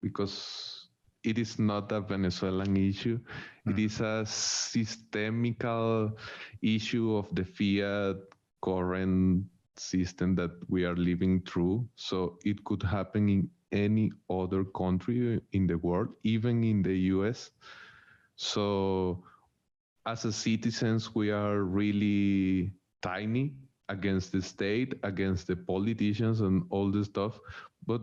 because it is not a Venezuelan issue. It is a systemical issue of the fiat current system that we are living through. So it could happen in any other country in the world, even in the US. So as a citizens, we are really tiny against the state, against the politicians and all this stuff. But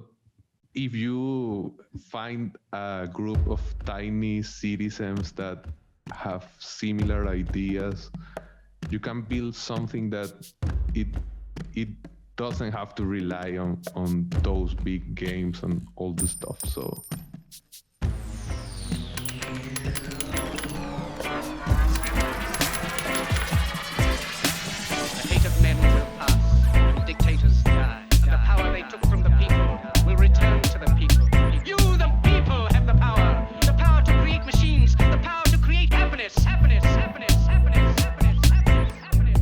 if you find a group of tiny citizens that have similar ideas, you can build something that it it doesn't have to rely on those big games and all the stuff. So The hate of men will pass, and dictators die. And the power they took from the people will return to the people. You, the people, have the power to create machines, the power to create happiness, happiness, happiness, happiness, happiness, happiness, happiness,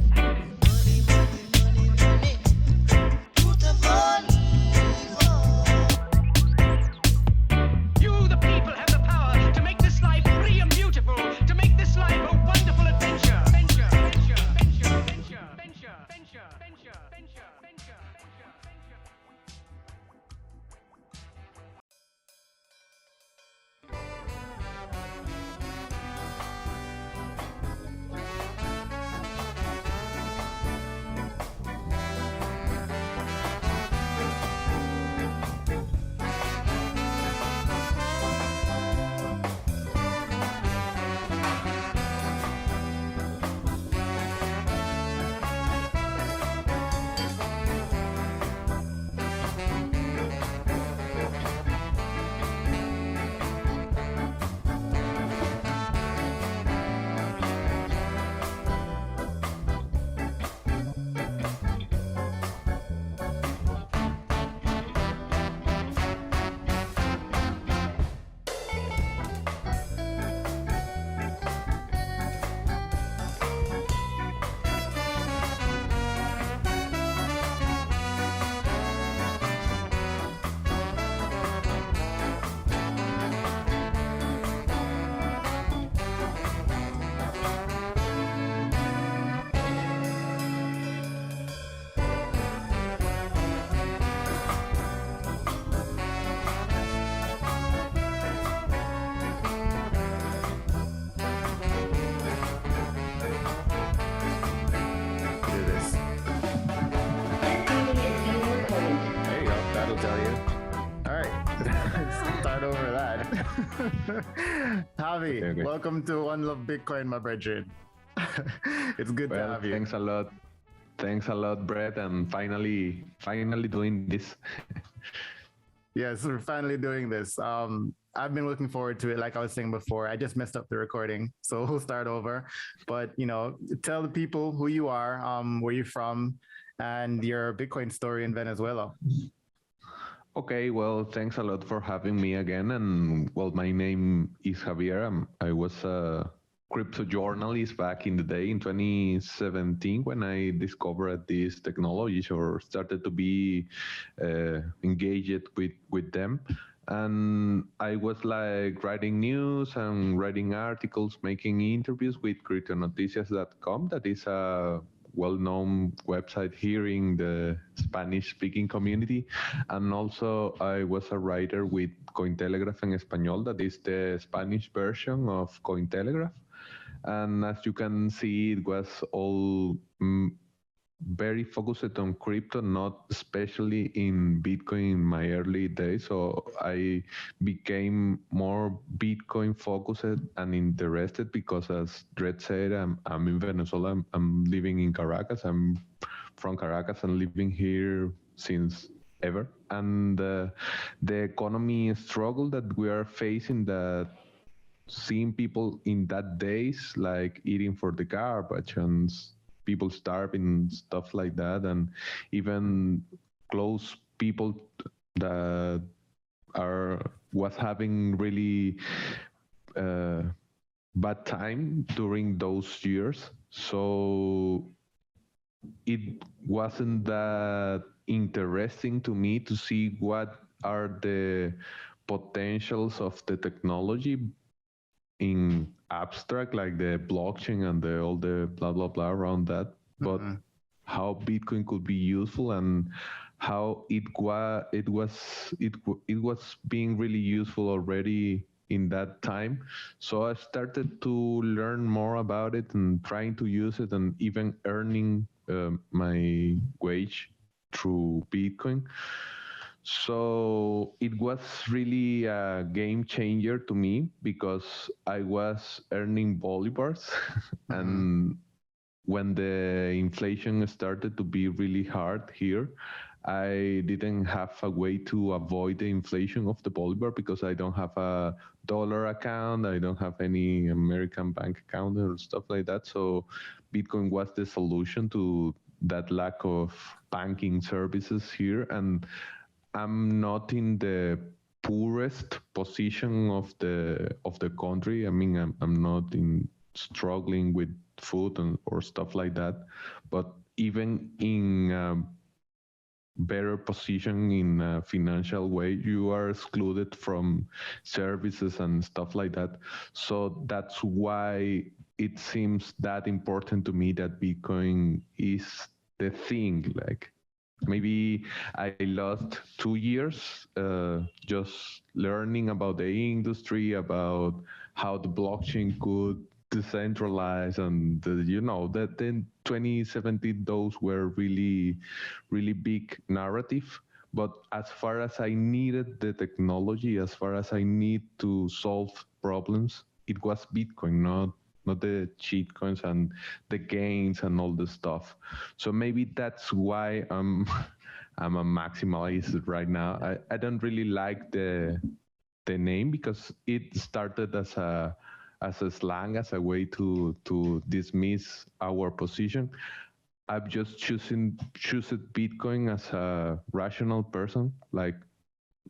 You, the people, have the power to make this life free and beautiful, to make this life a wonderful adventure. Venture, venture, venture, venture, venture, venture, venture, venture, venture, venture. Do this. There you go. That'll tell you. All right. Start over that. Javi, Okay. welcome to One Love Bitcoin, my brethren. It's good to well, have you. thanks a lot. Thanks a lot, Brett, and finally doing this. Yes, we're finally doing this. I've been looking forward to it. Like I was saying before, I just messed up the recording, so we'll start over. But tell the people who you are, where you're from, and your Bitcoin story in Venezuela. Okay, well, thanks a lot for having me again. And well, my name is Javier. I was a crypto journalist back in the day in 2017 when I discovered these technologies or started to be engaged with them. And I was like writing news and writing articles, making interviews with cryptonoticias.com. That is a well-known website here in the Spanish-speaking community. And also I was a writer with Cointelegraph en Español, that is the Spanish version of Cointelegraph. And as you can see, it was all very focused on crypto, not especially in Bitcoin in my early days. So I became more Bitcoin focused and interested because, as Dred said, I'm in Venezuela. I'm living in Caracas. I'm from Caracas and living here since ever. And the economy struggle that we are facing, that seeing people in that days like eating for the garbage and people starving, stuff like that, and even close people that was having really bad time during those years. So it wasn't that interesting to me to see what are the potentials of the technology in abstract, like the blockchain and all the blah blah blah around that, but how Bitcoin could be useful and how it was being really useful already in that time. So I started to learn more about it and trying to use it and even earning my wage through Bitcoin. So it was really a game changer to me because I was earning bolivars and when the inflation started to be really hard here, I didn't have a way to avoid the inflation of the bolivar because I don't have a dollar account, I don't have any American bank account or stuff like that. So Bitcoin was the solution to that lack of banking services here. And I'm not in the poorest position of the country. I mean, I'm not in struggling with food or stuff like that. But even in a better position in a financial way, you are excluded from services and stuff like that. So that's why it seems that important to me that Bitcoin is the thing. Like, maybe I lost 2 years just learning about the industry, about how the blockchain could decentralize, and that in 2017 those were really, really big narrative. But as far as I needed the technology, as far as I need to solve problems, it was Bitcoin, not the cheat coins and the gains and all the stuff. So maybe that's why I'm a maximalist right now. I don't really like the name because it started as a slang, as a way to dismiss our position. I'm just choosing Bitcoin as a rational person. Like,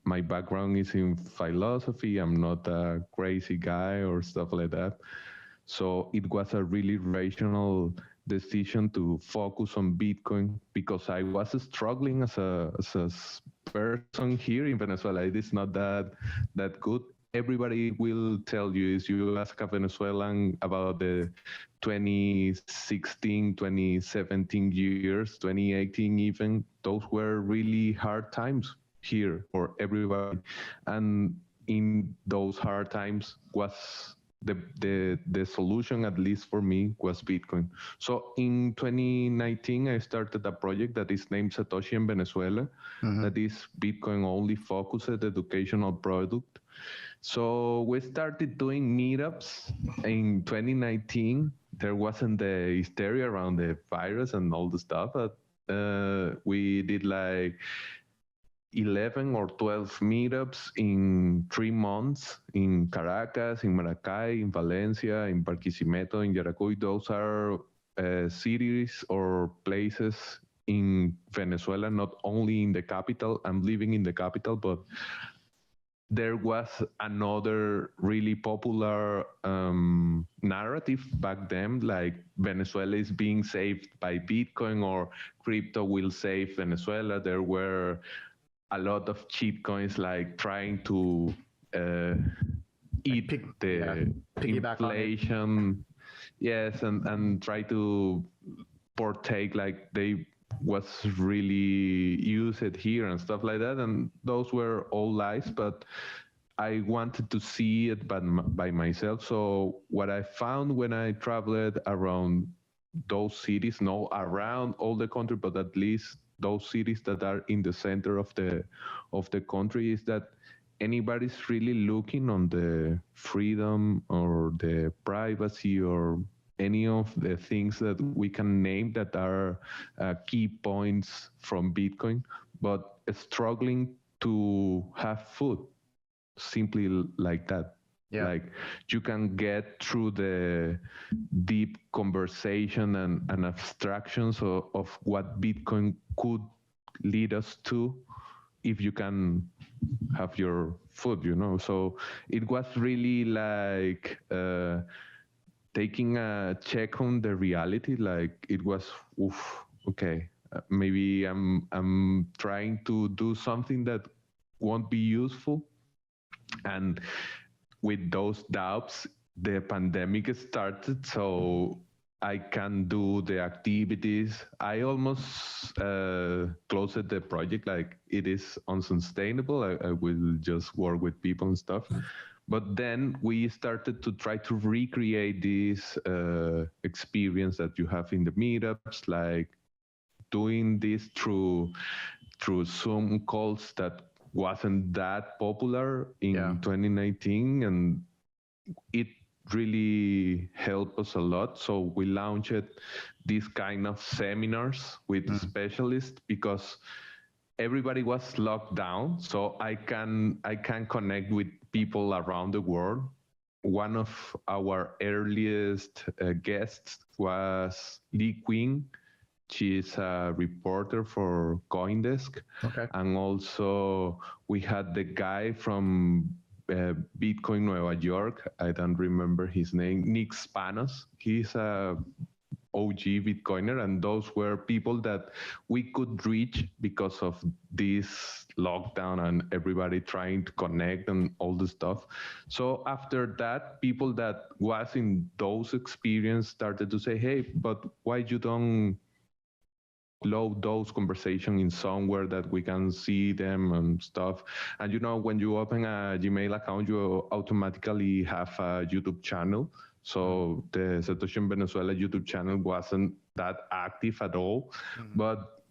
my background is in philosophy. I'm not a crazy guy or stuff like that. So it was a really rational decision to focus on Bitcoin because I was struggling as a person here in Venezuela. It is not that good. Everybody will tell you, if you ask a Venezuelan about the 2016, 2017 years, 2018 even, those were really hard times here for everybody. And in those hard times was the solution, at least for me, was Bitcoin. So in 2019, I started a project that is named Satoshi in Venezuela, that is Bitcoin only focused educational product. So we started doing meetups in 2019. There wasn't the hysteria around the virus and all the stuff, but we did like 11 or 12 meetups in 3 months in Caracas, in Maracay, in Valencia, in Barquisimeto, in Yaracuy. Those are cities or places in Venezuela, not only in the capital. I'm living in the capital, but there was another really popular narrative back then, like Venezuela is being saved by Bitcoin or crypto will save Venezuela. There were a lot of cheat coins, like trying to eat the inflation. Yes, and try to partake like they was really used here and stuff like that. And those were all lies, but I wanted to see it by myself. So what I found when I traveled around those cities, not around all the country, but at least those cities that are in the center of the country, is that anybody's really looking on the freedom or the privacy or any of the things that we can name that are key points from Bitcoin, but struggling to have food, simply like that. Yeah. Like, you can get through the deep conversation and abstractions of what Bitcoin could lead us to if you can have your food, So it was really like taking a check on the reality. Like, it was, okay, maybe I'm trying to do something that won't be useful And with those doubts, the pandemic started, so I can do the activities. I almost closed the project, like it is unsustainable. I will just work with people and stuff. But then we started to try to recreate this experience that you have in the meetups, like doing this through Zoom calls that wasn't that popular in 2019, and it really helped us a lot. So we launched these kind of seminars with specialists, because everybody was locked down. So I can connect with people around the world. One of our earliest guests was Lee Quinn. She's a reporter for CoinDesk. Okay. And also we had the guy from Bitcoin Nueva York. I don't remember his name. Nick Spanos. He's a OG Bitcoiner, and those were people that we could reach because of this lockdown and everybody trying to connect and all the stuff. So after that, people that was in those experiences started to say, hey, but why you don't load those conversations in somewhere that we can see them and stuff. And when you open a Gmail account, you automatically have a YouTube channel. So the Satoshi in Venezuela YouTube channel wasn't that active at all. But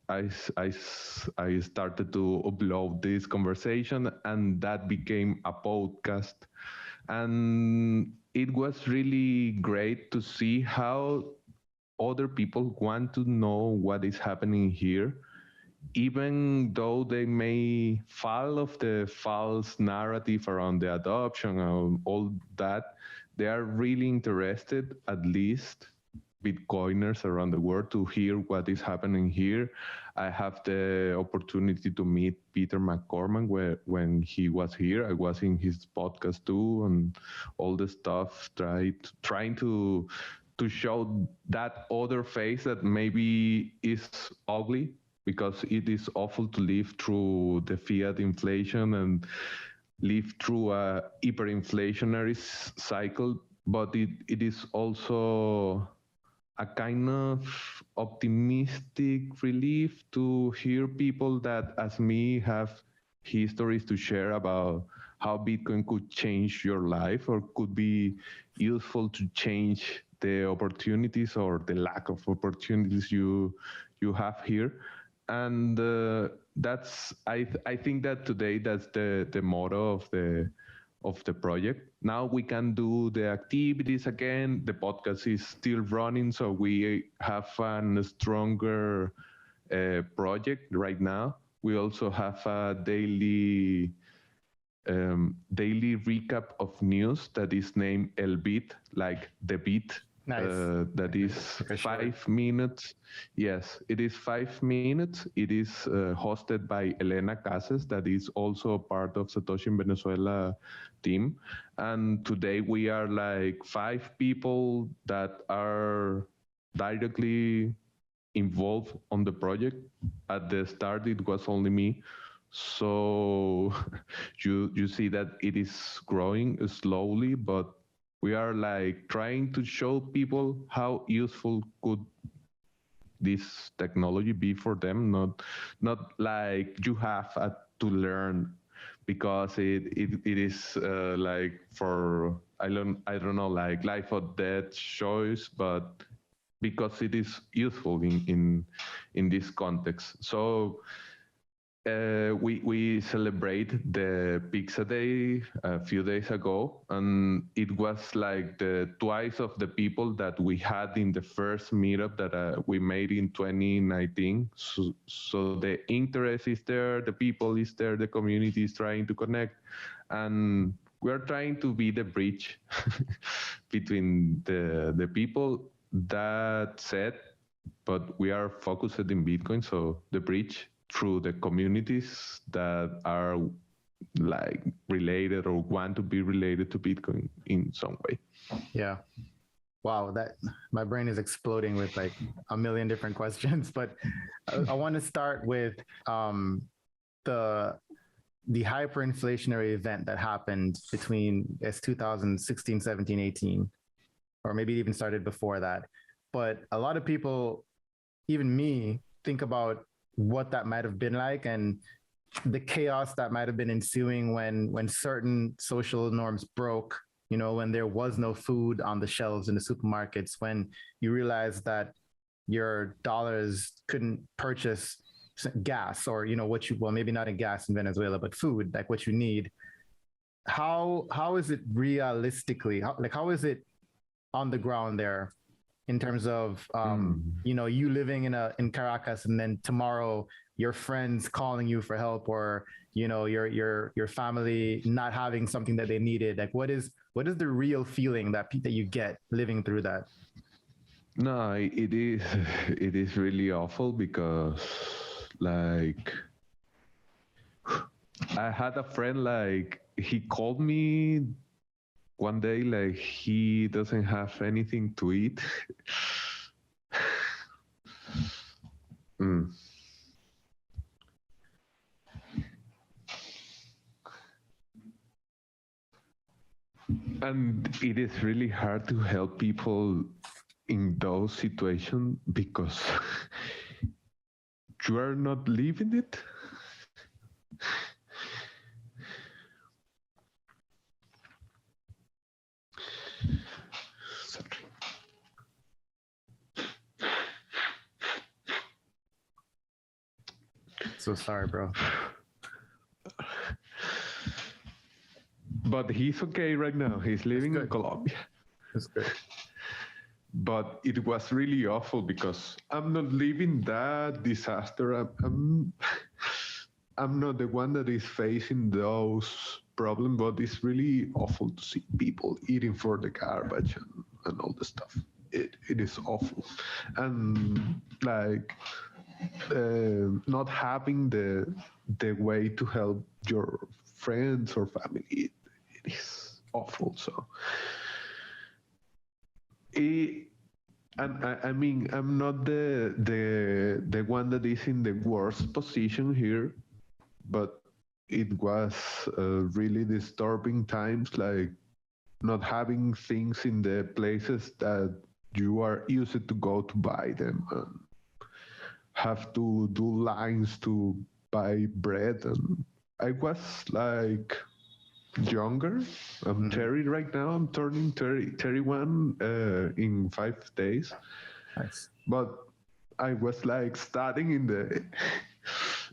I started to upload this conversation, and that became a podcast. And it was really great to see how other people want to know what is happening here, even though they may fall of the false narrative around the adoption and all that. They are really interested, at least Bitcoiners around the world, to hear what is happening here. I have the opportunity to meet Peter McCormack when he was here. I was in his podcast too, and all the stuff, trying to show that other face that maybe is ugly, because it is awful to live through the fiat inflation and live through a hyperinflationary cycle, but it is also a kind of optimistic relief to hear people that, as me, have histories to share about how Bitcoin could change your life, or could be useful to change the opportunities or the lack of opportunities you have here. And that's I think that today that's the motto of the project. Now we can do the activities again. The podcast is still running, so we have a stronger project right now. We also have a daily recap of news that is named El Beat, like the beat. Nice. That is 5 minutes. Yes, it is 5 minutes. It is hosted by Elena Casa, that is also part of Satoshi in Venezuela team. And today we are like 5 people that are directly involved on the project. At the start, it was only me. So you see that it is growing slowly, but we are like trying to show people how useful could this technology be for them. Not like you have to learn, because it is like for I don't know, like life or death choice, but because it is useful in this context. So we celebrate the Pizza Day a few days ago, and it was like the twice of the people that we had in the first meetup that we made in 2019. So the interest is there, the people is there, the community is trying to connect, and we are trying to be the bridge between the people. That said, but we are focused in Bitcoin, so the bridge through the communities that are like related or want to be related to Bitcoin in some way. Yeah. Wow, that my brain is exploding with like a million different questions, but I want to start with the the hyperinflationary event that happened between 2016, 17, 18, or maybe even started before that. But a lot of people, even me, think about what that might have been like and the chaos that might have been ensuing when certain social norms broke, you know, when there was no food on the shelves in the supermarkets, when you realized that your dollars couldn't purchase gas or, you know, what you, well, maybe not in gas in Venezuela, but food, like what you need. How is it realistically, how is it on the ground there in terms of, you know, you living in Caracas and then tomorrow your friends calling you for help, or, you know, your family not having something that they needed? Like, what is the real feeling that you get living through that? No, it is really awful because, like, I had a friend, like, he called me one day, like, he doesn't have anything to eat. Mm. And it is really hard to help people in those situations because you are not living it. So sorry, bro. But he's okay right now. He's living in Colombia. That's good. But it was really awful because I'm not living that disaster. I'm not the one that is facing those problems, but it's really awful to see people eating for the garbage and all the stuff. It is awful. And like not having the way to help your friends or family, it is awful. So and I mean, I'm not the one that is in the worst position here, but it was really disturbing times, like not having things in the places that you are used to go to buy them, and have to do lines to buy bread. And I was like younger. I'm 30 right now. I'm turning 31 in 5 days. Nice. But I was like studying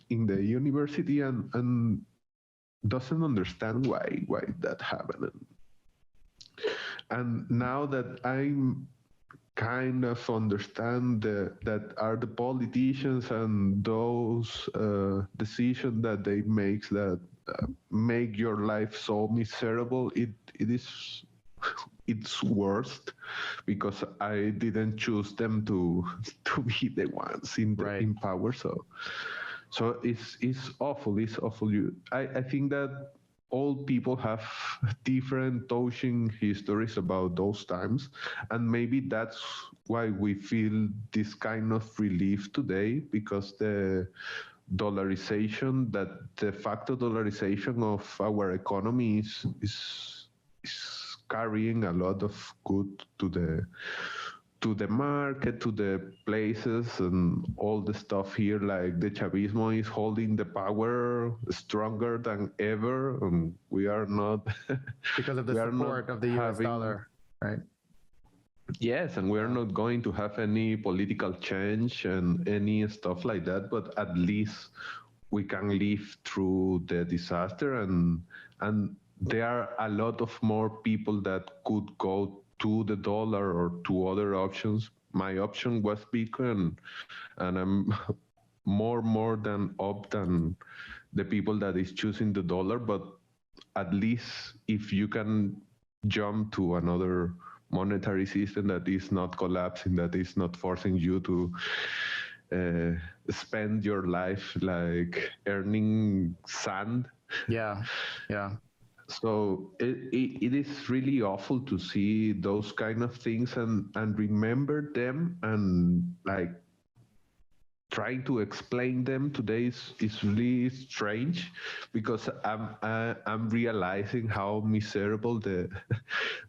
in the university and doesn't understand why that happened. And now that I'm kind of understand that are the politicians and those decisions that they make that make your life so miserable, it's worst because I didn't choose them to be the ones in power. So it's awful. It's awful. I think that all people have different touching histories about those times, and maybe that's why we feel this kind of relief today, because the dollarization, that de facto dollarization of our economy is carrying a lot of good to the market, to the places, and all the stuff here. Like the Chavismo is holding the power stronger than ever, and we are not because of the support of the US dollar, right? Yes, and we're not going to have any political change and any stuff like that, but at least we can live through the disaster, and there are a lot of more people that could go to the dollar or to other options. My option was Bitcoin, and I'm more than up than the people that is choosing the dollar. But at least if you can jump to another monetary system that is not collapsing, that is not forcing you to spend your life like earning sand. Yeah. So it is really awful to see those kind of things and remember them, and like trying to explain them today is really strange, because I'm realizing how miserable the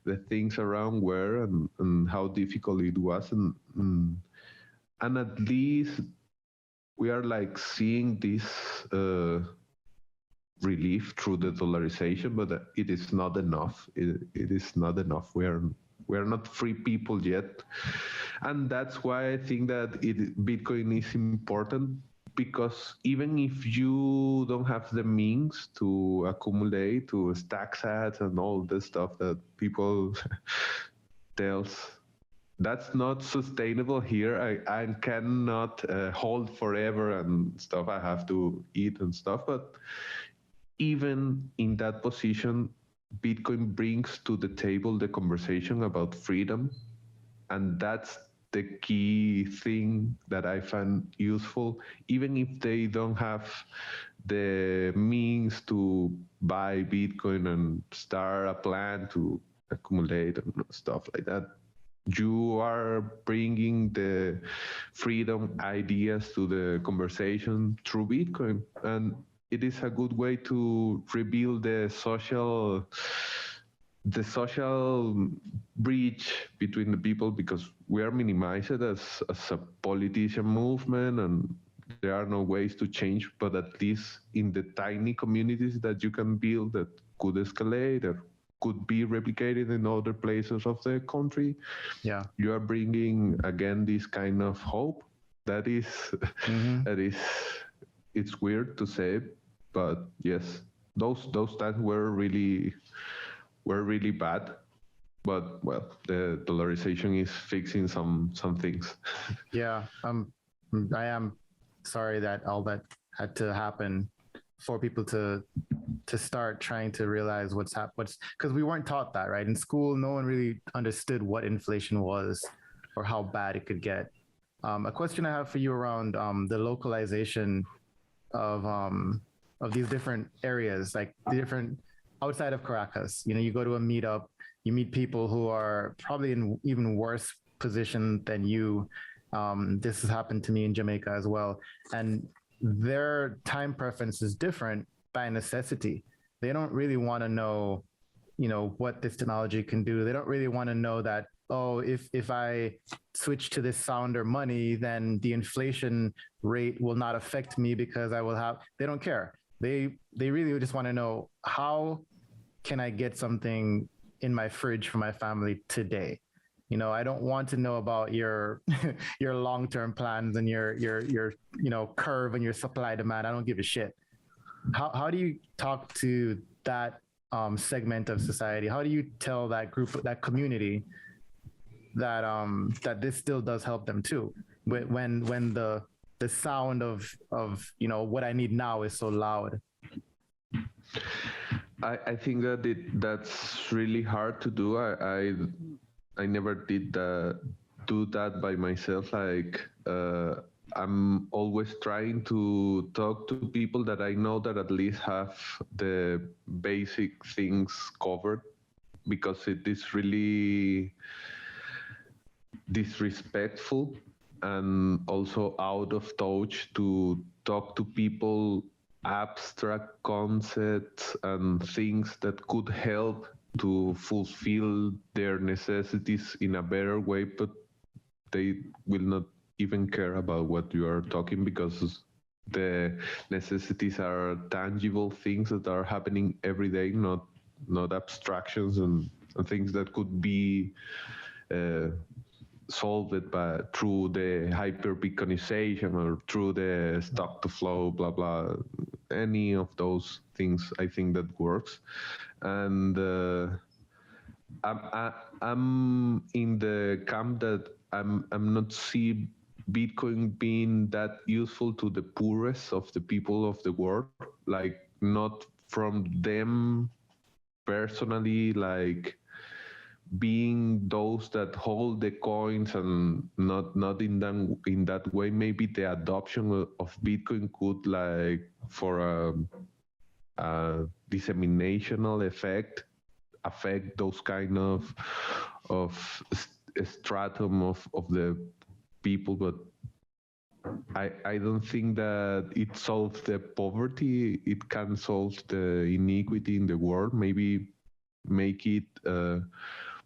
the things around were, and how difficult it was, and at least we are like seeing this relief through the dollarization, but it is not enough. It is not enough. We are not free people yet, and that's why I think that Bitcoin is important, because even if you don't have the means to accumulate, to stack sats and all the stuff that people tells, that's not sustainable here. I cannot hold forever and stuff. I have to eat and stuff. But even in that position, Bitcoin brings to the table the conversation about freedom. And that's the key thing that I find useful, even if they don't have the means to buy Bitcoin and start a plan to accumulate and stuff like that. You are bringing the freedom ideas to the conversation through Bitcoin, and it is a good way to rebuild the social breach between the people, because we are minimized as a politician movement, and there are no ways to change, but at least in the tiny communities that you can build that could escalate or could be replicated in other places of the country, Yeah. you are bringing again this kind of hope that is that is, it's weird to say, but yes, those times were really bad, but well, the dollarization is fixing some things. Yeah. I am sorry that all that had to happen for people to start trying to realize what's because we weren't taught that, right? In school, no one really understood what inflation was or how bad it could get. A question I have for you around the localization of these different areas, like the different outside of Caracas. You know, you go to a meetup, you meet people who are probably in even worse position than you. This has happened to me in Jamaica as well, and their time preference is different by necessity. They don't really want to know, you know, what this technology can do. They don't really want to know that, oh, if I switch to this sound or money, then the inflation rate will not affect me because I will have. They don't care. They really just want to know, how can I get something in my fridge for my family today? You know, I don't want to know about your your long-term plans and your you know, curve and your supply demand. I don't give a shit. How do you talk to that segment of society? How do you tell that group, that community, that that this still does help them too, when the sound of you know, what I need now is so loud? I think that that's really hard to do. I never did do that by myself. Like I'm always trying to talk to people that I know that at least have the basic things covered, because it is really disrespectful and also out of touch to talk to people abstract concepts and things that could help to fulfill their necessities in a better way, but they will not even care about what you are talking, because the necessities are tangible things that are happening every day, not abstractions and things that could be solved by through the hyper Bitcoinization or through the stock to flow, blah blah. Any of those things, I think that works, and I'm in the camp that I'm not see Bitcoin being that useful to the poorest of the people of the world, like not from them personally, like being those that hold the coins, and not in that way. Maybe the adoption of Bitcoin could, like, for a disseminational effect, affect those kind of stratum of the people, but I don't think that it solves the poverty. It can solve the inequity in the world. Maybe make it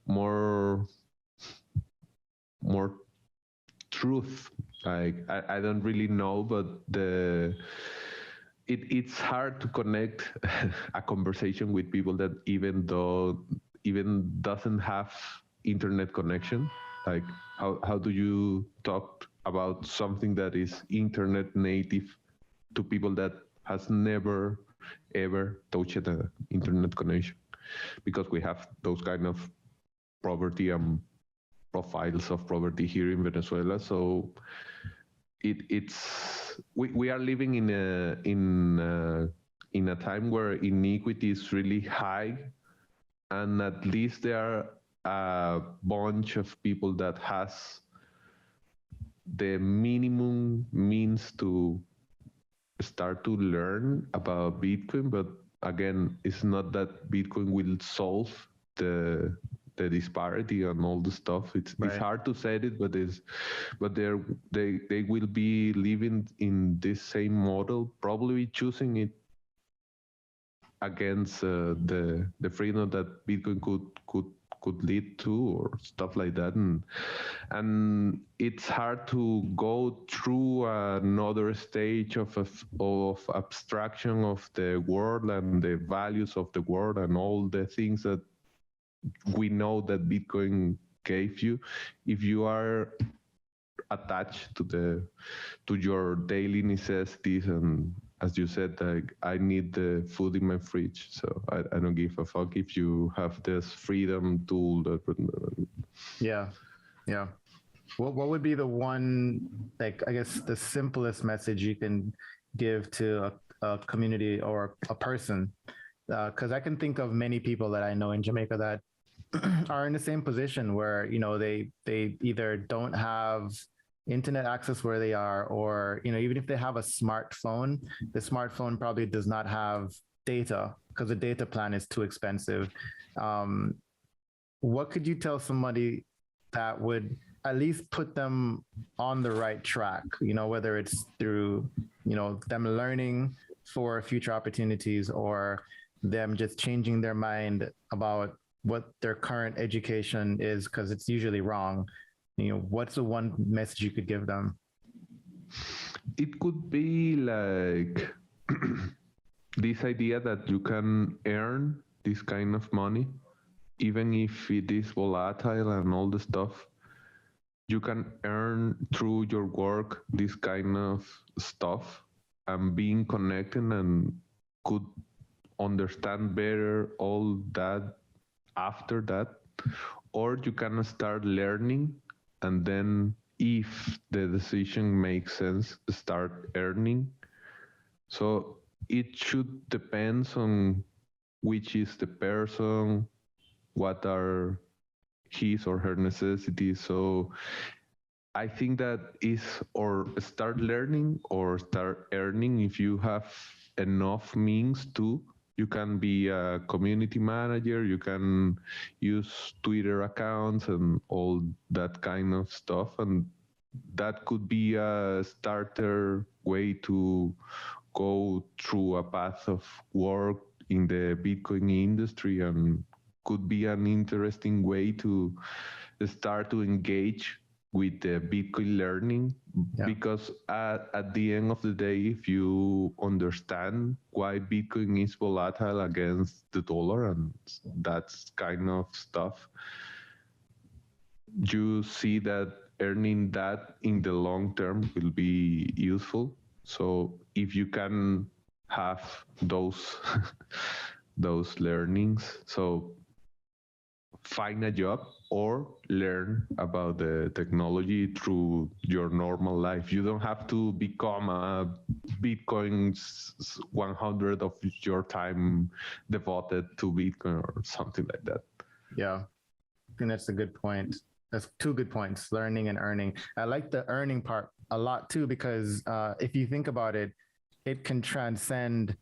more more truth. Like I don't really know, but it's hard to connect a conversation with people that even doesn't have internet connection. Like how do you talk about something that is internet native to people that has never ever touched the internet connection? Because we have those kind of poverty and profiles of poverty here in Venezuela. So we are living in a time where inequity is really high, and at least there are a bunch of people that has the minimum means to start to learn about Bitcoin. But again, it's not that Bitcoin will solve the disparity and all the stuff. It's hard to say it, but they will be living in this same model, probably choosing it against the freedom that Bitcoin could lead to, or stuff like that. And it's hard to go through another stage of abstraction of the world and the values of the world and all the things that we know that Bitcoin gave you, if you are attached to your daily necessities. And as you said, like, I need the food in my fridge, so I don't give a fuck if you have this freedom tool. Yeah. What would be the one, like, I guess the simplest message you can give to a community or a person? Because I can think of many people that I know in Jamaica that are in the same position where, you know, they either don't have internet access where they are, or, you know, even if they have a smartphone, the smartphone probably does not have data because the data plan is too expensive. What could you tell somebody that would at least put them on the right track, you know, whether it's through, you know, them learning for future opportunities or them just changing their mind about what their current education is, because it's usually wrong? You know, what's the one message you could give them? It could be like this idea that you can earn this kind of money, even if it is volatile and all the stuff. You can earn through your work this kind of stuff, and being connected and could understand better all that after that. Or you can start learning, and then if the decision makes sense, start earning. So it should depend on which is the person, what are his or her necessities. So I think that is, or start learning or start earning. If you have enough means to, you can be a community manager, you can use Twitter accounts and all that kind of stuff. And that could be a starter way to go through a path of work in the Bitcoin industry, and could be an interesting way to start to engage with the Bitcoin learning. Yeah. Because at the end of the day, if you understand why Bitcoin is volatile against the dollar and that's kind of stuff, you see that earning that in the long term will be useful. So if you can have those those learnings, so find a job or learn about the technology through your normal life. You don't have to become a Bitcoin 100 of your time devoted to Bitcoin or something like that. Yeah, I think that's a good point. That's two good points, learning and earning. I like the earning part a lot too, because if you think about it, it can transcend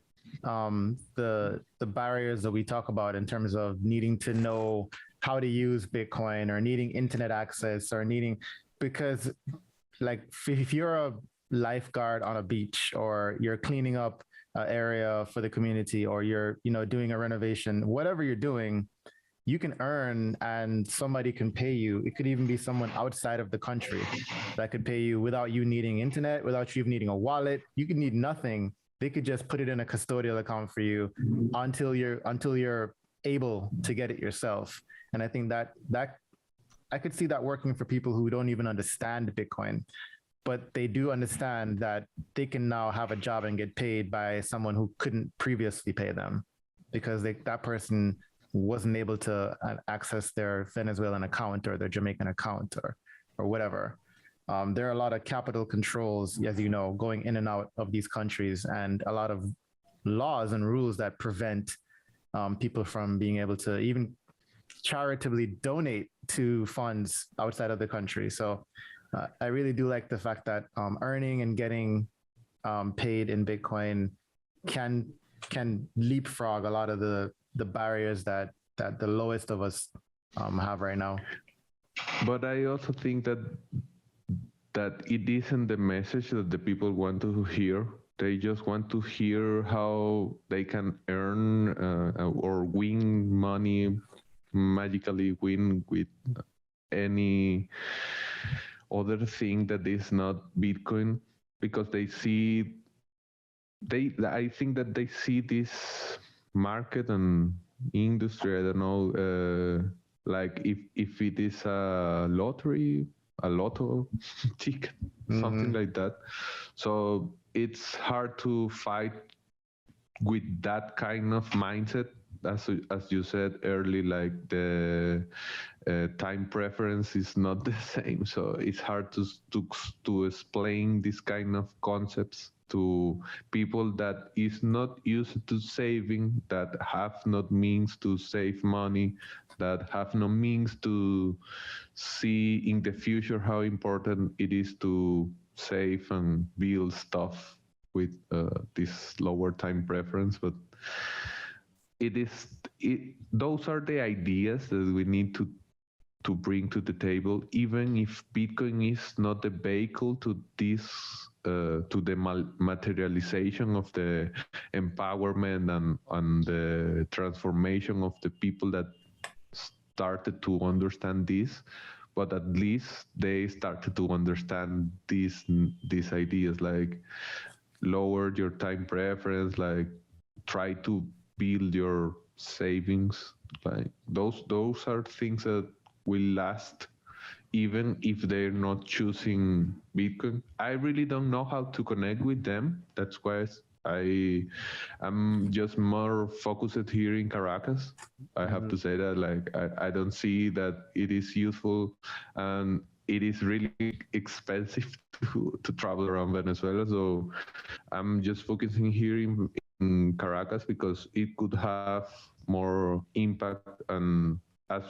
the barriers that we talk about in terms of needing to know how to use Bitcoin or needing internet access or needing, because like if you're lifeguard on a beach, or you're cleaning up an area for the community, or you're, doing a renovation, whatever you're doing, you can earn and somebody can pay you. It could even be someone outside of the country that could pay you without you needing internet, without you even needing a wallet. You could need nothing. They could just put it in a custodial account for you until you're able to get it yourself. And I think that I could see that working for people who don't even understand Bitcoin, but they do understand that they can now have a job and get paid by someone who couldn't previously pay them because that person wasn't able to access their Venezuelan account or their Jamaican account or whatever. There are a lot of capital controls, as you know, going in and out of these countries, and a lot of laws and rules that prevent people from being able to even charitably donate to funds outside of the country. So I really do like the fact that earning and getting paid in Bitcoin can leapfrog a lot of the barriers that the lowest of us have right now. But I also think that it isn't the message that the people want to hear. They just want to hear how they can earn or win money, magically win with any other thing that is not Bitcoin, because I think that they see this market and industry, I don't know, like if it is a lottery, a lotto ticket, something like that. So it's hard to fight with that kind of mindset. As you said early, like the time preference is not the same, so it's hard to explain this kind of concepts to people that is not used to saving, that have not means to save money, that have no means to see in the future how important it is to save and build stuff with this lower time preference. But those are the ideas that we need to bring to the table, even if Bitcoin is not the vehicle to this, to the materialization of the empowerment and the transformation of the people that started to understand this. But at least they started to understand these ideas, like lower your time preference, like try to build your savings. Like those are things that will last even if they're not choosing Bitcoin. I really don't know how to connect with them. That's why I'm just more focused here in Caracas. I have to say that, like, I don't see that it is useful, and it is really expensive to travel around Venezuela. So I'm just focusing here in Caracas because it could have more impact, and as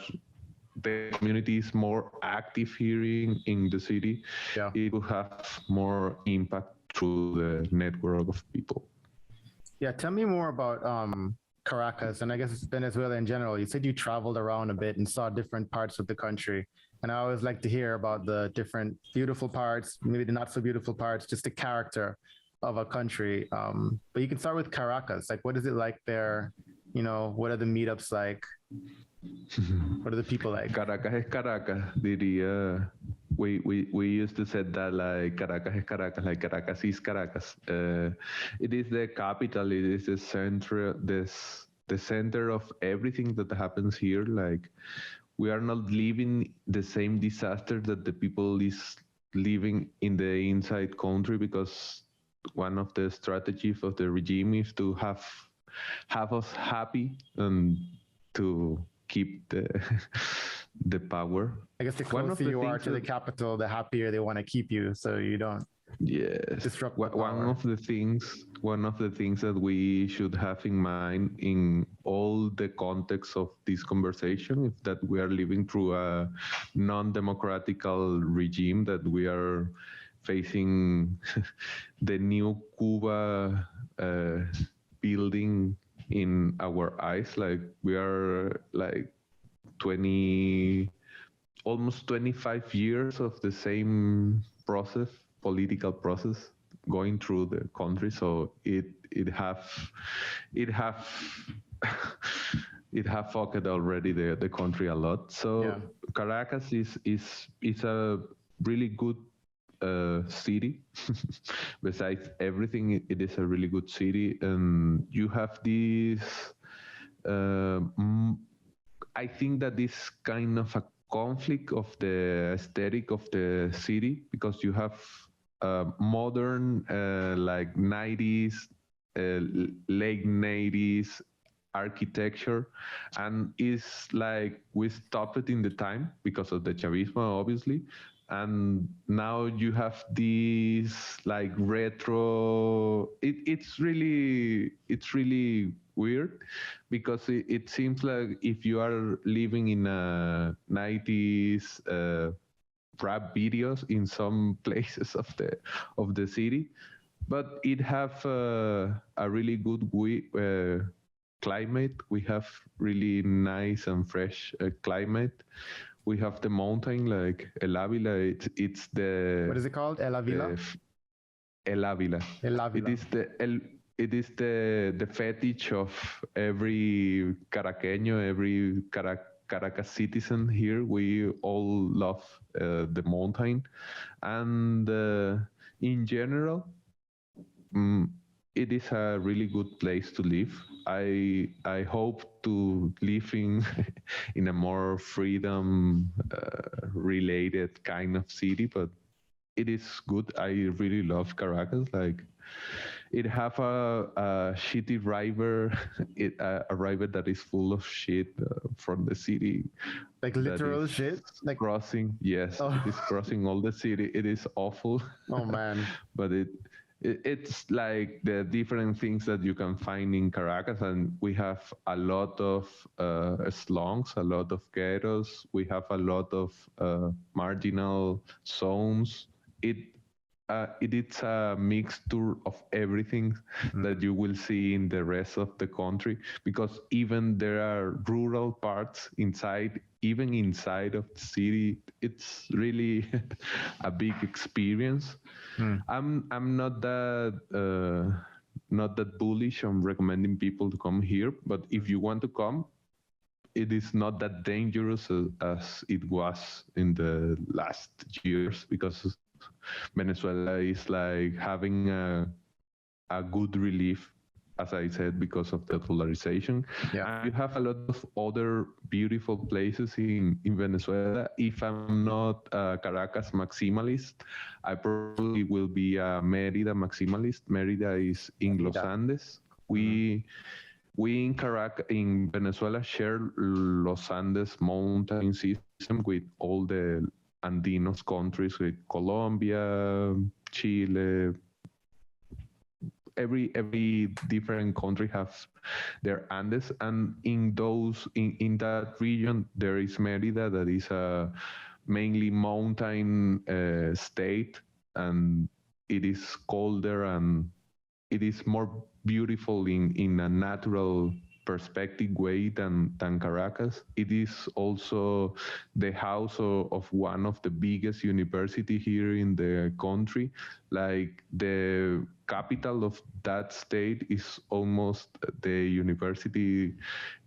the community is more active here in the city, it will have more impact through the network of people. Yeah, tell me more about Caracas, and I guess Venezuela in general. You said you traveled around a bit and saw different parts of the country. And I always like to hear about the different beautiful parts, maybe the not so beautiful parts, just the character of a country. But you can start with Caracas. Like, what is it like there? You know, what are the meetups like? What are the people like? Caracas es Caracas, diría. We used to say that, like, Caracas es Caracas, like Caracas is Caracas. It is the capital. It is the center of everything that happens here. Like, we are not living the same disaster that the people is living in the inside country, because one of the strategies of the regime is to have us happy and to keep the power. I guess the closer you are to the capital, the happier they want to keep you, so you don't disrupt the power. One of the things that we should have in mind in all the context of this conversation is that we are living through a non-democratical regime, that we are facing the new Cuba building in our eyes. Like, we are like almost 25 years of the same process political process going through the country. So it have it have fucked already the country a lot. So Yeah. Caracas is a really good city. Besides everything, it is a really good city, and you have this. Uh, I think that this kind of a conflict of the aesthetic of the city, because you have modern like 90s, late 90s architecture, and it's like we stopped it in the time because of the Chavismo, obviously, and now you have these like retro. It's really weird, because it seems like if you are living in a 90s rap videos in some places of the city, but it have a really good climate. We have really nice and fresh climate. We have the mountain like El Avila. It's the What is it called? El Avila? El Avila. El Avila. It is the fetish of every Caraqueño, every Caracas citizen here. We all love the mountain, and in general, it is a really good place to live. I hope to live in in a more freedom related kind of city, but it is good. I really love Caracas. Like, it have a shitty river, a river that is full of shit from the city. Like literal shit? Like, crossing, yes, Oh. it is crossing all the city. It is awful. oh man. But it's like the different things that you can find in Caracas, and we have a lot of slums, a lot of ghettos. We have a lot of marginal zones. It is a mixture of everything that you will see in the rest of the country, because even there are rural parts even inside of the city. It's really a big experience. I'm not that bullish on recommending people to come here, but if you want to come, it is not that dangerous as it was in the last years, because Venezuela is like having a good relief, as I said, because of the polarization. Yeah. And you have a lot of other beautiful places in Venezuela. If I'm not a Caracas maximalist, I probably will be a Mérida maximalist. Mérida is in Los Andes. We in Venezuela share Los Andes mountain system with all the Andinos countries, with Colombia, Chile. Every different country has their Andes, and in that region there is Mérida, that is a mainly mountain state, and it is colder, and it is more beautiful in a natural perspective way than Caracas. It is also the house of one of the biggest university here in the country. Like, the capital of that state is almost the university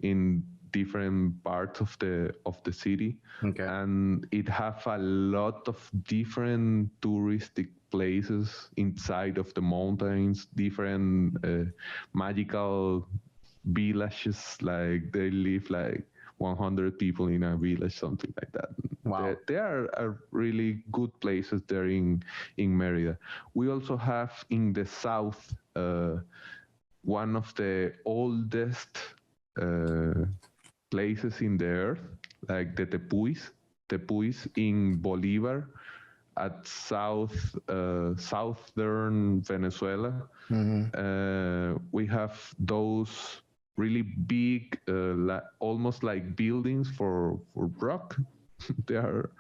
in different parts of the city. Okay. And it have a lot of different touristic places inside of the mountains, different magical villages. Like, they live like 100 people in a village, something like that. Wow. There are really good places there in Mérida. We also have in the south one of the oldest places in the earth, like the Tepuis in Bolivar, at southern Venezuela. We have those really big, almost like buildings for rock. They are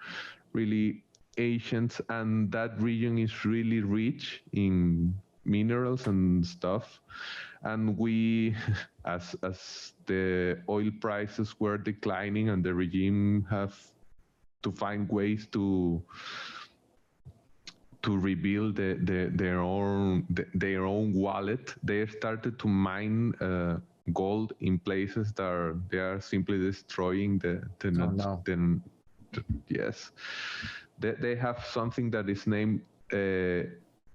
really ancient, and that region is really rich in minerals and stuff. And we, as the oil prices were declining and the regime have to find ways to to rebuild their own wallet. They started to mine gold in places that they are simply destroying yes. They have something that is named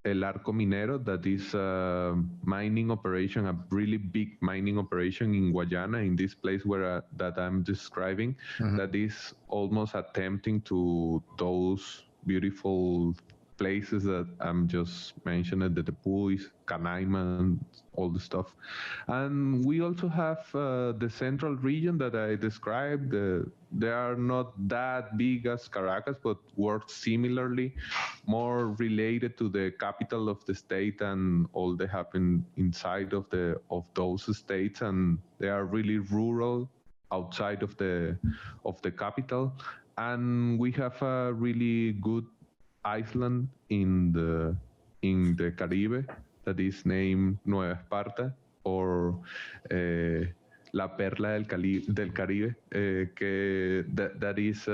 El Arco Minero, that is a mining operation, a really big mining operation in Guayana, in this place where that I'm describing, that is almost attempting to those beautiful places that I'm just mentioning, the Tepuis, Canaima, all the stuff. And we also have the central region that I described. They are not that big as Caracas, but work similarly, more related to the capital of the state and all that happen inside of those states, and they are really rural outside of the capital. And we have a really good island in the Caribe that is named Nueva Esparta, or La Perla del Caribe, that is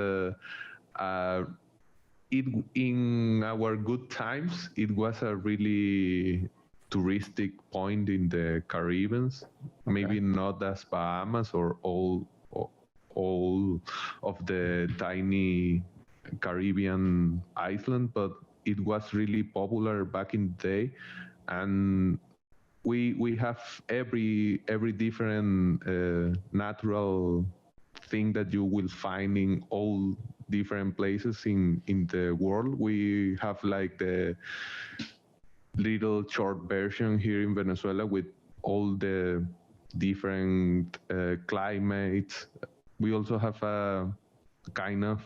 in our good times, it was a really touristic point in the Caribbean. Maybe not as Bahamas or all of the tiny Caribbean island, but it was really popular back in the day. And we have every different natural thing that you will find in all different places in the world. We have like the little short version here in Venezuela with all the different climates. We also have a kind of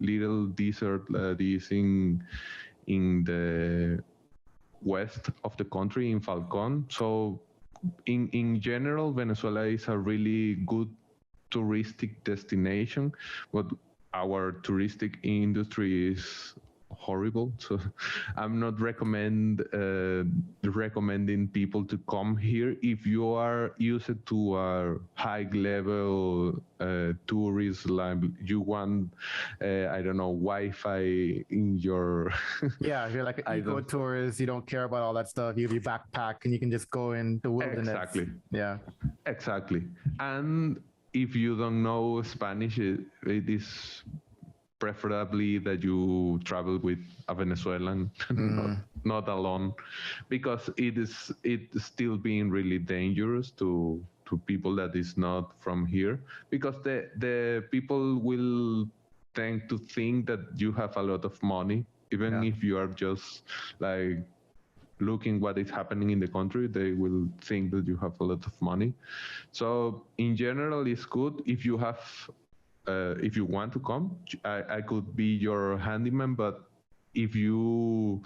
little desert that is in the west of the country, in Falcon. So in general, Venezuela is a really good touristic destination, but our touristic industry is horrible. So I'm not recommending people to come here. If you are used to a high level tourist, like you want, I don't know, Wi-Fi in your... Yeah, you're like an eco-tourist, you don't care about all that stuff. You have your backpack and you can just go in the wilderness. Exactly. Yeah. Exactly. And if you don't know Spanish, it is preferably that you travel with a Venezuelan, not alone, because it's still being really dangerous to people that is not from here, because the people will tend to think that you have a lot of money, even if you are just like looking what is happening in the country. They will think that you have a lot of money. So in general, it's good if you have if you want to come. I could be your handyman, but if you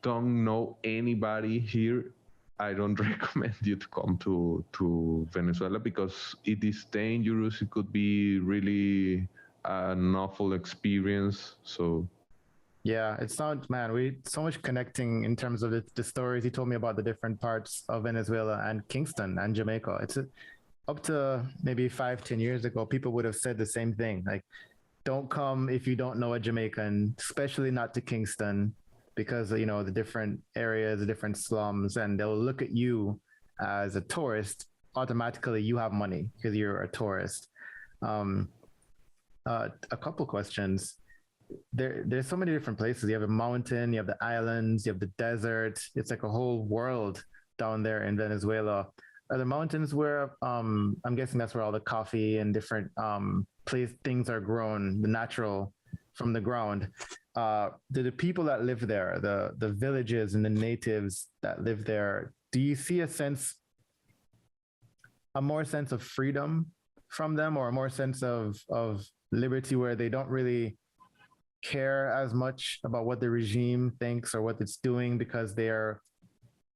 don't know anybody here, I don't recommend you to come to Venezuela, because it is dangerous. It could be really an awful experience. So yeah, it sounds, man, we so much connecting in terms of the stories you told me about the different parts of Venezuela and Kingston and Jamaica. It's up to maybe 5-10 years ago, people would have said the same thing. Like, don't come if you don't know a Jamaican, especially not to Kingston, because, you know, the different areas, the different slums, and they'll look at you as a tourist. Automatically, you have money because you're a tourist. A couple questions. There's so many different places. You have a mountain, you have the islands, you have the desert. It's like a whole world down there in Venezuela. Are the mountains where I'm guessing that's where all the coffee and different things are grown, the natural from the ground? Do the people that live there, the villages and the natives that live there, do you see a more sense of freedom from them, or a more sense of liberty, where they don't really care as much about what the regime thinks or what it's doing, because they are,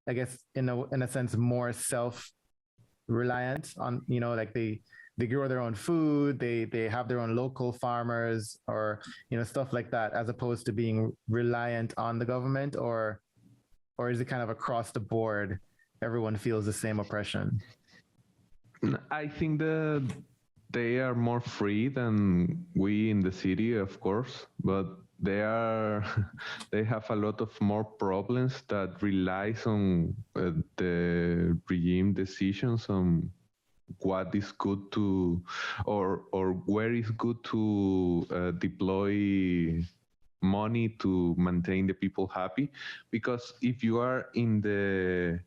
I guess, in a sense, more self-reliant on, you know, like they grow their own food, they have their own local farmers, or, you know, stuff like that, as opposed to being reliant on the government? Or is it kind of across the board, everyone feels the same oppression? I think that they are more free than we in the city, of course, but they are they have a lot of more problems that relies on the regime decisions on what is good to or where is good to deploy money to maintain the people happy. Because if you are in the,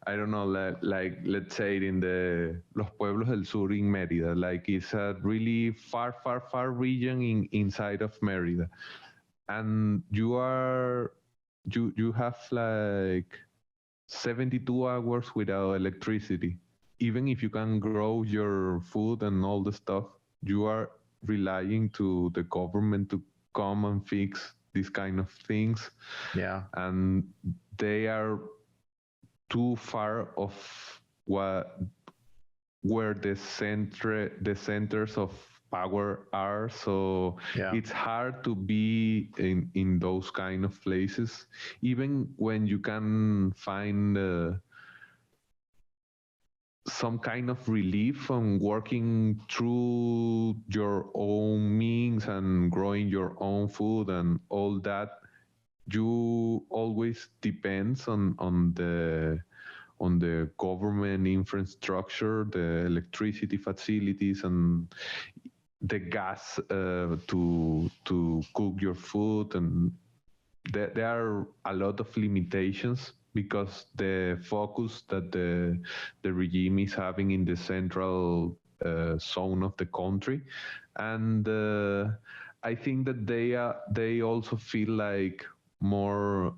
I don't know, like let's say in the Los Pueblos del Sur in Mérida, like it's a really far region inside of Mérida, and you have like 72 hours without electricity. Even if you can grow your food and all the stuff, you are relying to the government to come and fix these kind of things. Yeah. And they are too far of what where the centers of power are. So it's hard to be in those kind of places, even when you can find some kind of relief from working through your own means and growing your own food and all that. You always depends on the government infrastructure, the electricity facilities, and the gas to cook your food. And there are a lot of limitations because the focus that the regime is having in the central zone of the country. And I think that they also feel like more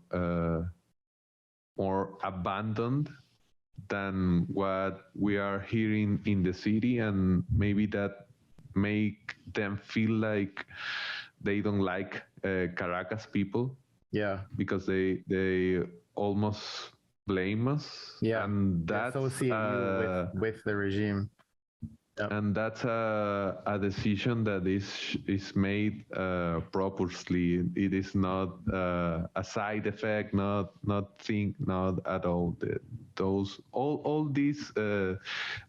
abandoned than what we are hearing in the city, and maybe that make them feel like they don't like Caracas people. Yeah, because they almost blame us. Yeah, and that's associate you with the regime. Yep. And that's a decision that is made purposely. It is not a side effect, not at all. All these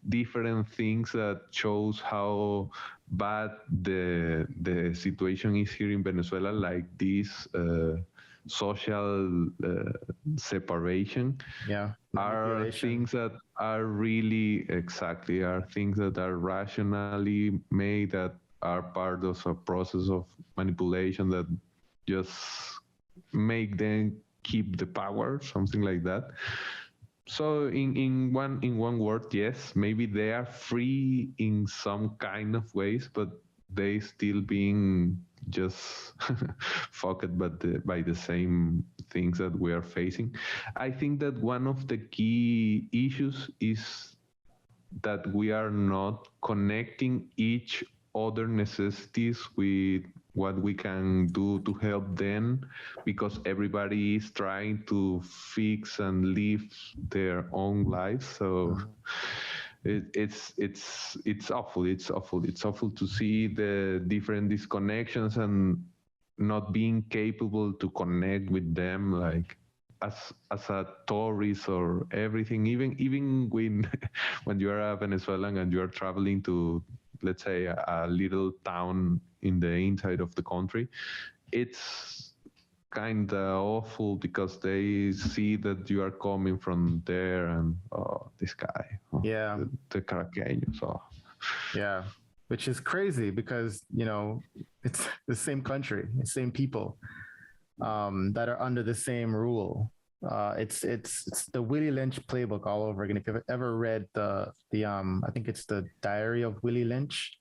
different things that shows how bad the situation is here in Venezuela, like this social separation, are things that are really are things that are rationally made, that are part of a process of manipulation that just make them keep the power, something like that. So in one word, yes, maybe they are free in some kind of ways, but they still being just fucked by the same things that we are facing. I think that one of the key issues is that we are not connecting each other necessities with what we can do to help them, because everybody is trying to fix and live their own lives. So it's awful. It's awful to see the different disconnections and not being capable to connect with them, like as a tourist or everything. Even when you are a Venezuelan and you are traveling to, let's say, a little town in the inside of the country, it's kind of awful because they see that you are coming from there and this guy, the Caraqueños. Yeah, which is crazy because it's the same country, the same people that are under the same rule. It's the Willie Lynch playbook all over again. If you've ever read the I think it's the Diary of Willie Lynch,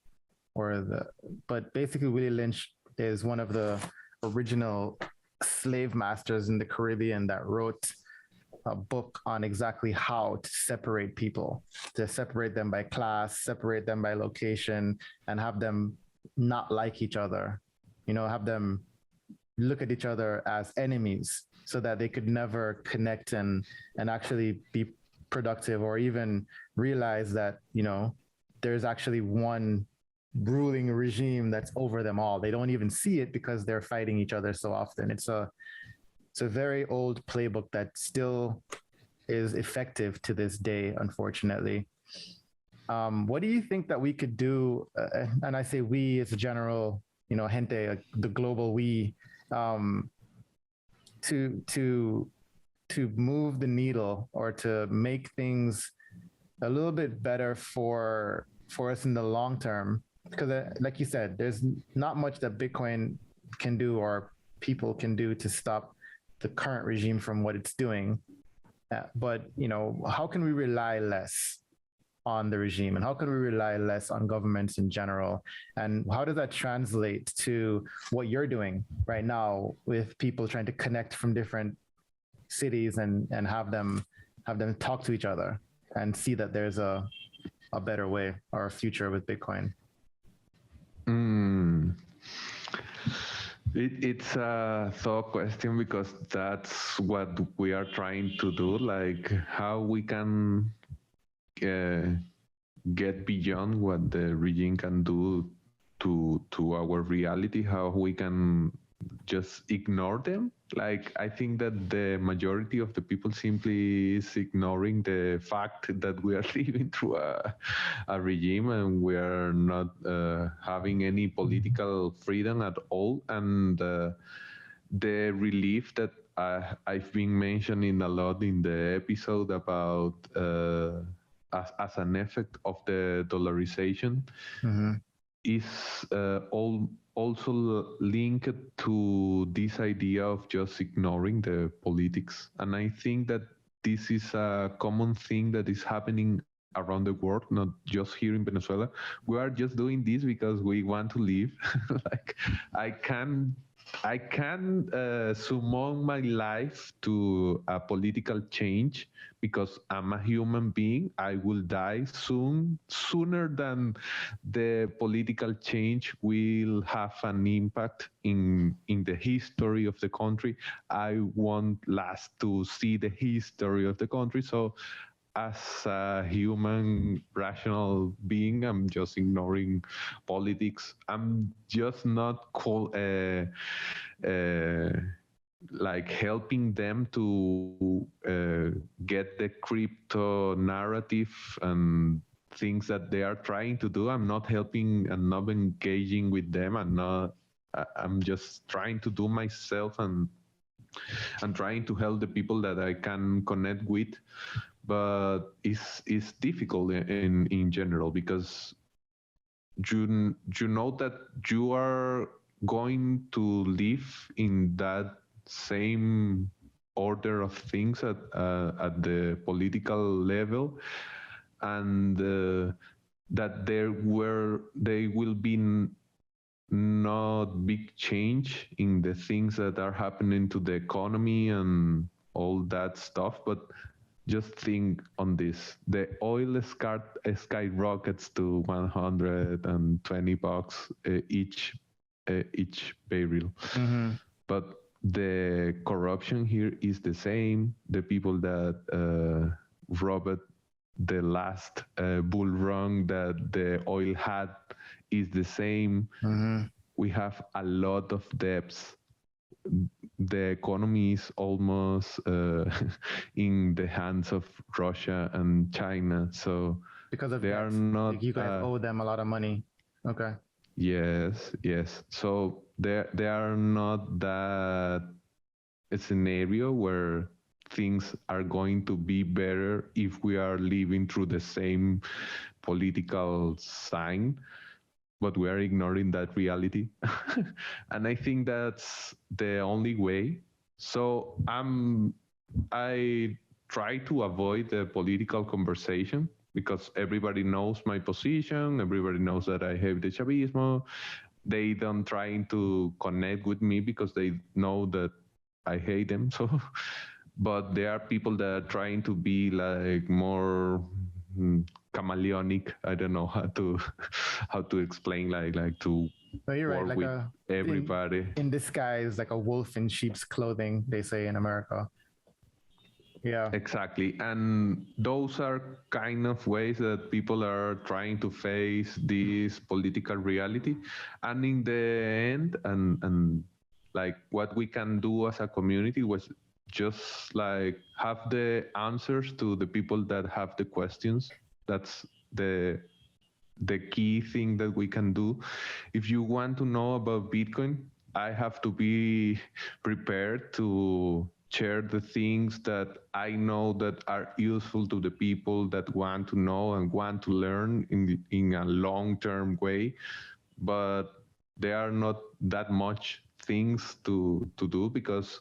but basically Willie Lynch is one of the original slave masters in the Caribbean that wrote a book on exactly how to separate people, to separate them by class, separate them by location, and have them not like each other, have them look at each other as enemies so that they could never connect and actually be productive, or even realize that, there's actually one ruling regime that's over them all. They don't even see it because they're fighting each other so often. It's a very old playbook that still is effective to this day, unfortunately. What do you think that we could do? And I say we as a general, gente, the global we, um, to to move the needle or to make things a little bit better for us in the long term. Because, like you said, there's not much that Bitcoin can do or people can do to stop the current regime from what it's doing. But how can we rely less on the regime, and how can we rely less on governments in general, and how does that translate to what you're doing right now with people trying to connect from different cities and have them talk to each other and see that there's a better way or a future with Bitcoin? It's a thought question, because that's what we are trying to do, like how we can get beyond what the regime can do to our reality, how we can just ignore them. Like, I think that the majority of the people simply is ignoring the fact that we are living through a regime, and we are not having any political freedom at all. And the relief that I've been mentioning a lot in the episode about as an effect of the dollarization is also linked to this idea of just ignoring the politics. And I think that this is a common thing that is happening around the world, not just here in Venezuela. We are just doing this because we want to live. Like, I can summon my life to a political change because I'm a human being. I will die sooner than the political change will have an impact in the history of the country. I won't last to see the history of the country. So as a human rational being, I'm just ignoring politics. I'm just not like helping them to get the crypto narrative and things that they are trying to do. I'm not helping and not engaging with them. I'm just trying to do myself and trying to help the people that I can connect with. But it's difficult in general, because you know that you are going to live in that same order of things at the political level, and that there will be not big change in the things that are happening to the economy and all that stuff. But just think on this: the oil skyrockets to $120 each barrel. But the corruption here is the same. The people that robbed the last bull run that the oil had is the same. We have a lot of debts. The economy is almost in the hands of Russia and China. So because of they that, are not. like, you guys owe them a lot of money. Okay. Yes. So they are not that a scenario where things are going to be better if we are living through the same political sign, but we are ignoring that reality. And I think that's the only way. So I try to avoid the political conversation, because everybody knows my position. Everybody knows that I hate the Chavismo. They don't try to connect with me because they know that I hate them. So, but there are people that are trying to be like more chameleonic. I don't know how to explain, like to No, you're right. work Like with everybody. in disguise, like a wolf in sheep's clothing, they say in America. Yeah. Exactly. And those are kind of ways that people are trying to face this political reality. And in the end, and like what we can do as a community was just like have the answers to the people that have the questions. That's the key thing that we can do. If you want to know about Bitcoin, I have to be prepared to share the things that I know that are useful to the people that want to know and want to learn in a long-term way. But there are not that much things to do because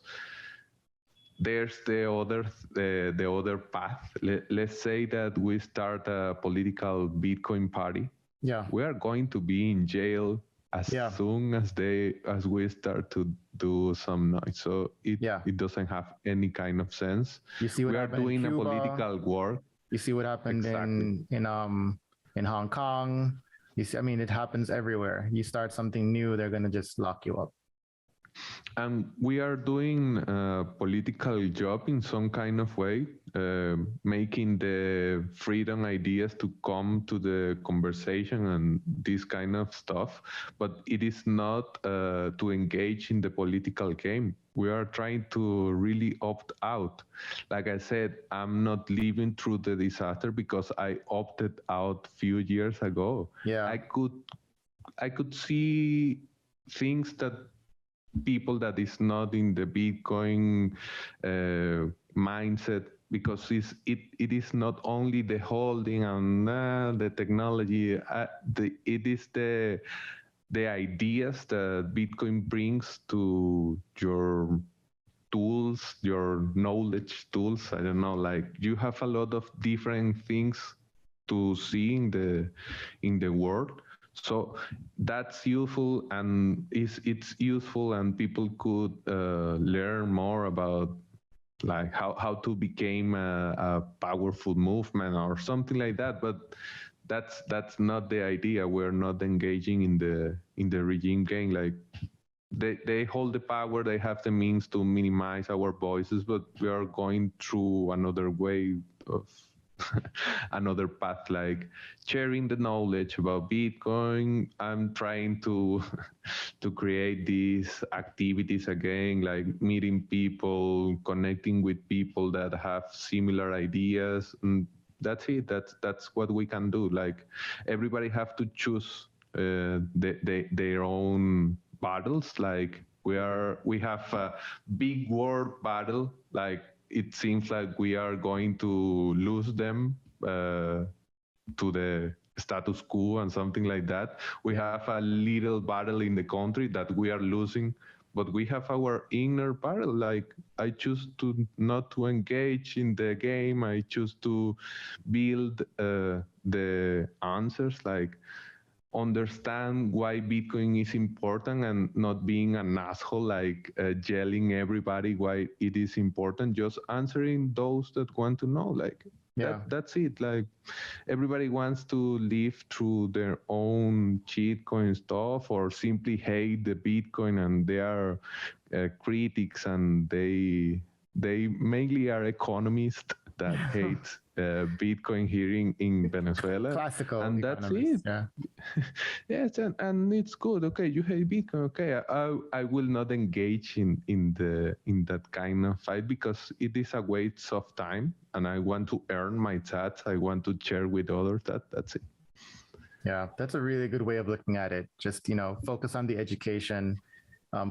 there's the other path. Let's say that we start a political Bitcoin party. Yeah. We are going to be in jail as soon as we start to do some noise. So it doesn't have any kind of sense. You see what we are happened doing in Cuba, a political war. You see what happened in Hong Kong. You see, I mean, it happens everywhere. You start something new, they're gonna just lock you up. And we are doing a political job in some kind of way, making the freedom ideas to come to the conversation and this kind of stuff. But it is not to engage in the political game. We are trying to really opt out. Like I said, I'm not living through the disaster because I opted out a few years ago. Yeah. I could see things that people that is not in the Bitcoin mindset, because it is not only the holding and the technology, it is the ideas that Bitcoin brings to your tools, your knowledge tools. I don't know, like you have a lot of different things to see in the world. So that's useful, and it's useful, and people could learn more about like how to become a powerful movement or something like that. But that's not the idea. We're not engaging in the regime game. Like they hold the power, they have the means to minimize our voices, but we are going through another way of another path, like sharing the knowledge about Bitcoin. I'm trying to create these activities again, like meeting people, connecting with people that have similar ideas, and that's it. That's what we can do. Like everybody have to choose their own battles. Like we have a big world battle. Like it seems like we are going to lose them to the status quo and something like that. We have a little battle in the country that we are losing, but we have our inner battle. Like I choose to not to engage in the game. I choose to build the answers, like understand why Bitcoin is important and not being an asshole, like yelling everybody why it is important, just answering those that want to know. Like that's it. Like everybody wants to live through their own cheat coin stuff or simply hate the Bitcoin, and they are critics, and they mainly are economists that hate Bitcoin here in Venezuela. Classical, and that's it. Yeah. Yes, and it's good. Okay, you hate Bitcoin. Okay, I will not engage in that kind of fight because it is a waste of time, and I want to earn my sats. I want to share with others. That's it. Yeah, that's a really good way of looking at it. Just focus on the education,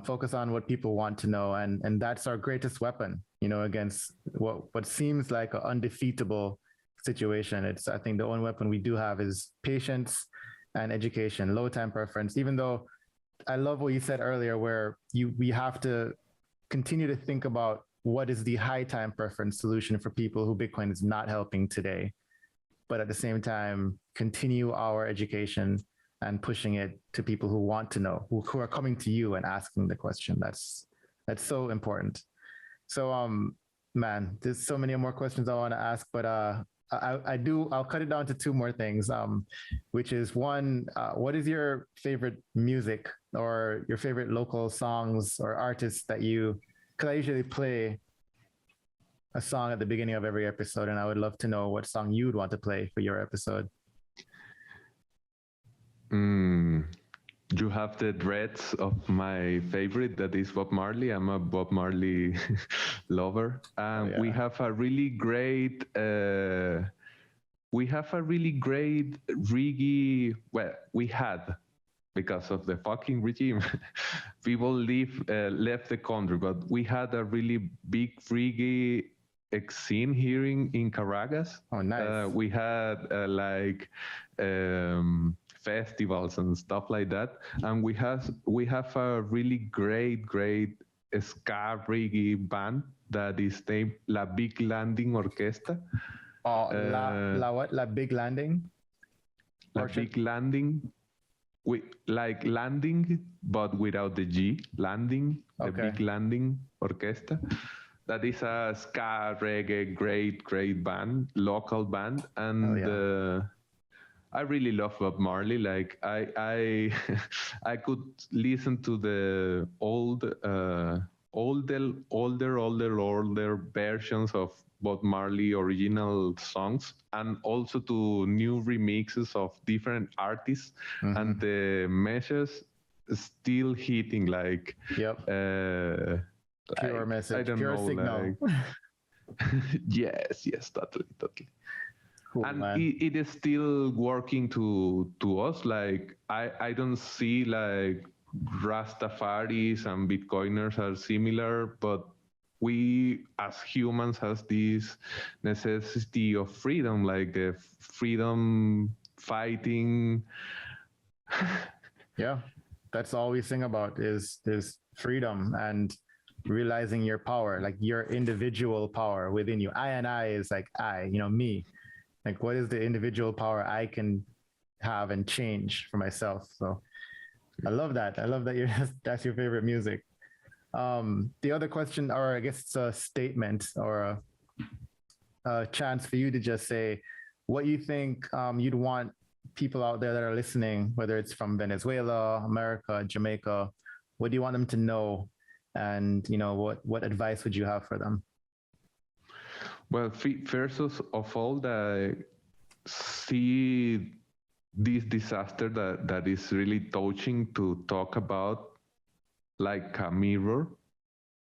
focus on what people want to know, and that's our greatest weapon. Against what seems like an undefeatable situation. I think the only weapon we do have is patience and education, low time preference. Even though I love what you said earlier, where we have to continue to think about what is the high time preference solution for people who Bitcoin is not helping today, but at the same time continue our education and pushing it to people who want to know, who are coming to you and asking the question. That's so important. So, man, there's so many more questions I want to ask, but I'll cut it down to two more things, which is one, what is your favorite music or your favorite local songs or artists because I usually play a song at the beginning of every episode, and I would love to know what song you would want to play for your episode. You have the dreads of my favorite, that is Bob Marley. I'm a Bob Marley lover. We have a really great reggae. Well, we had because of the fucking regime. People left the country, but we had a really big reggae scene here in Caracas. Oh, nice. We had festivals and stuff like that, and we have a really great ska reggae band that is named La Big Landing Orquesta. Oh, la what? La Big Landing? La Big Landing. Like landing, but without the G. Landing, the Big Landing Orquesta. That is a ska reggae great band, local band, and I really love Bob Marley. Like I I could listen to the older versions of Bob Marley original songs, and also to new remixes of different artists, and the message still hitting like pure message, pure signal. Yes, totally. Cool, and man. it is still working to us. Like I don't see like Rastafaris and Bitcoiners are similar, but we as humans has this necessity of freedom, like the freedom fighting. Yeah, that's all we sing about is freedom and realizing your power, like your individual power within you. I is like me. Like, what is the individual power I can have and change for myself? So I love that. I love that that's your favorite music. The other question, or I guess it's a statement or a chance for you to just say what you think you'd want people out there that are listening, whether it's from Venezuela, America, Jamaica, what do you want them to know? And, what advice would you have for them? Well, first of all, that see this disaster that is really touching to talk about like a mirror,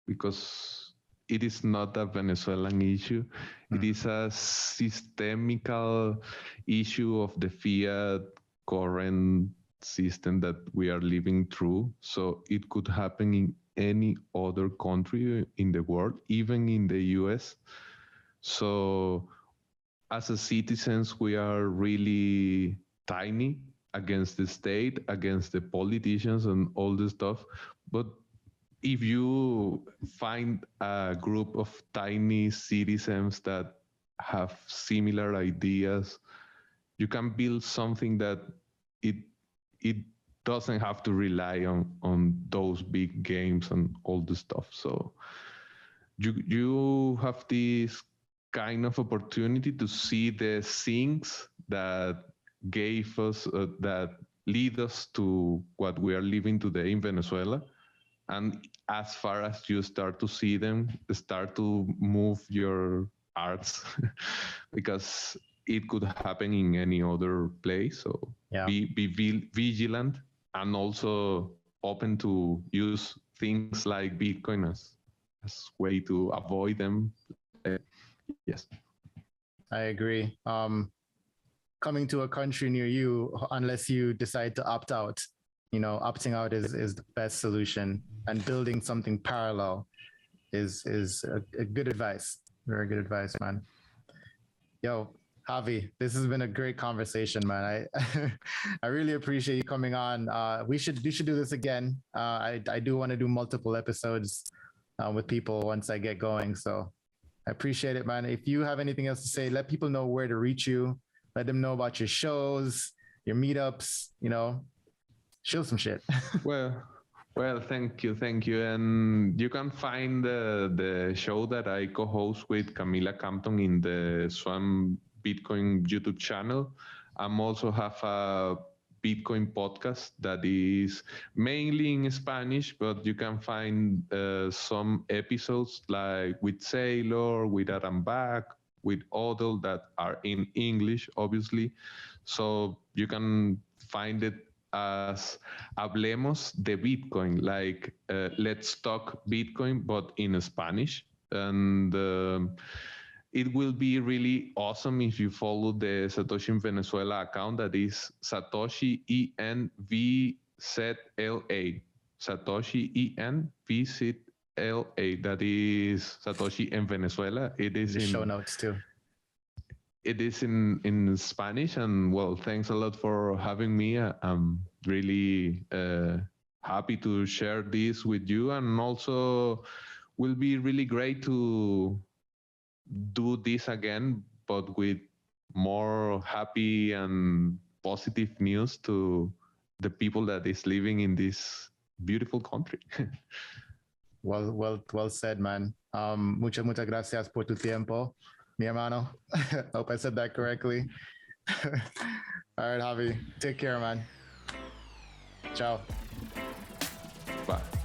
because it is not a Venezuelan issue. It is a systemical issue of the fiat current system that we are living through. So it could happen in any other country in the world, even in the US. So as a citizens, we are really tiny against the state, against the politicians and all this stuff. But if you find a group of tiny citizens that have similar ideas, you can build something that it doesn't have to rely on those big games and all the stuff. So you have this kind of opportunity to see the things that gave us, that lead us to what we are living today in Venezuela. And as far as you start to see them, start to move your arts because it could happen in any other place. So be vigilant and also open to use things like Bitcoin as way to avoid them. Yes, I agree. Coming to a country near you, unless you decide to opt out, opting out is the best solution, and building something parallel is a good advice. Very good advice, man. Yo, Javi, this has been a great conversation, man. I really appreciate you coming on. We should do this again. I do want to do multiple episodes with people once I get going. So I appreciate it, man. If you have anything else to say, let people know where to reach you. Let them know about your shows, your meetups, show some shit. Well, thank you. And you can find the show that I co-host with Camila Campton in the Swan Bitcoin YouTube channel. I'm also have a Bitcoin podcast that is mainly in Spanish, but you can find some episodes like with Sailor, with Adam Back, with Odell that are in English, obviously. So you can find it as Hablemos de Bitcoin, like let's talk Bitcoin, but in Spanish. And it will be really awesome if you follow the Satoshi in Venezuela account, that is Satoshi ZLA. Satoshi EN VZLA. That is Satoshi in Venezuela. It is The in show notes too. it is in Spanish, and well, thanks a lot for having me. I'm really happy to share this with you, and also will be really great to do this again, but with more happy and positive news to the people that is living in this beautiful country. Well said, man. Muchas gracias por tu tiempo, mi hermano. Hope I said that correctly. All right, Javi, take care, man. Ciao. Bye.